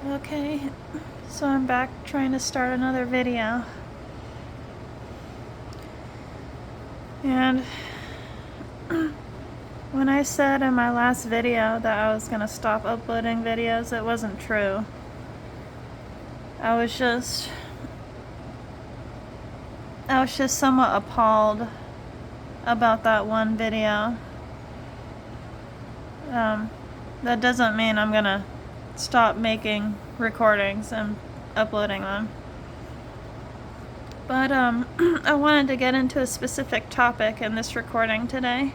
Okay, so I'm back trying to start another video. And when I said in my last video that I was gonna stop uploading videos, it wasn't true. I was just somewhat appalled about that one video. That doesn't mean I'm gonna stop making recordings and uploading them. But I wanted to get into a specific topic in this recording today.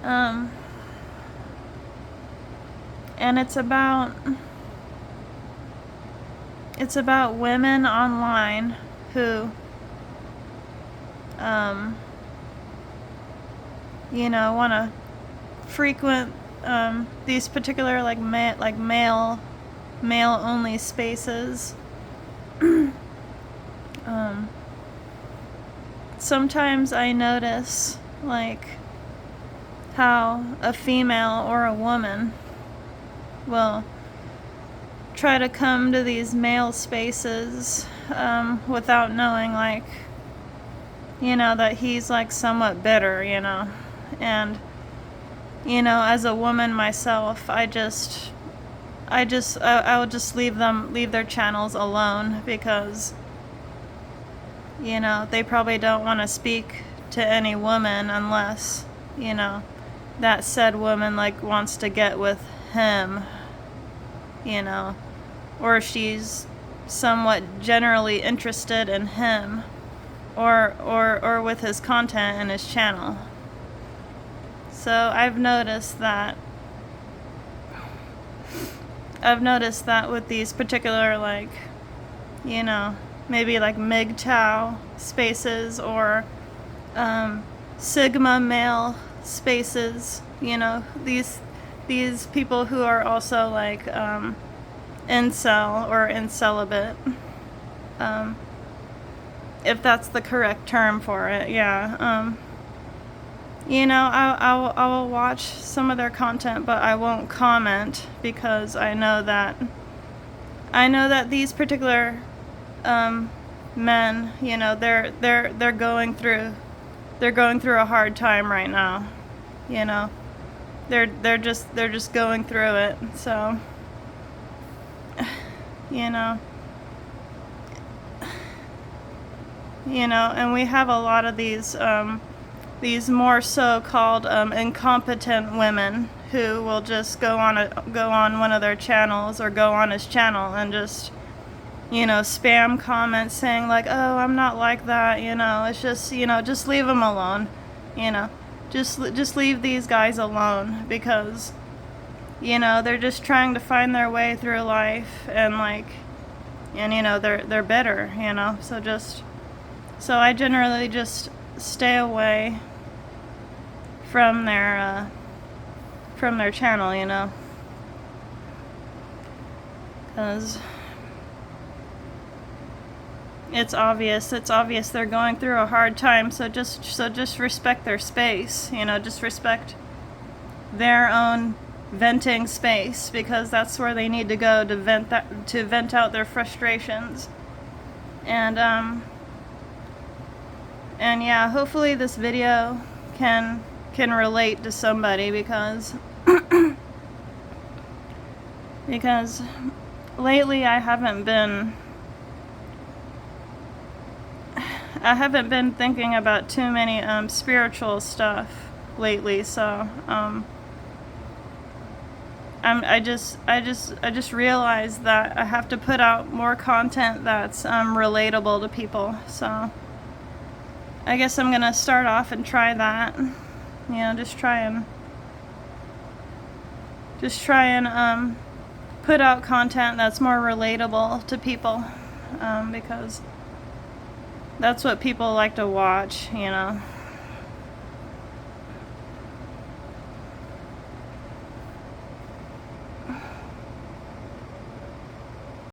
And it's about women online who want to frequent these particular male only spaces. Sometimes I notice how a female or a woman will try to come to these male spaces without knowing that he's somewhat bitter, and as a woman myself, I would just leave their channels alone, because they probably don't want to speak to any woman unless that said woman wants to get with him, or she's somewhat generally interested in him, or with his content and his channel. So I've noticed that with these particular maybe MGTOW spaces, or Sigma male spaces, these people who are also incel or incelibate, if that's the correct term for it. I will watch some of their content, but I won't comment, because I know that these particular men, they're going through a hard time right now. They're just going through it. So and we have a lot of these more so-called incompetent women who will just go on one of their channels, or go on his channel, and just spam comments saying oh, I'm not like that, it's just just leave them alone, just leave these guys alone, because they're just trying to find their way through life, and they're bitter, so I generally just stay away from their channel, because it's obvious they're going through a hard time. So just respect their space, just respect their own venting space, because that's where they need to go to vent out their frustrations. And yeah, hopefully this video can relate to somebody, because lately I haven't been thinking about too many spiritual stuff lately. So I just realized that I have to put out more content that's relatable to people. So I guess I'm gonna start off and try that. Just try and put out content that's more relatable to people, because that's what people like to watch,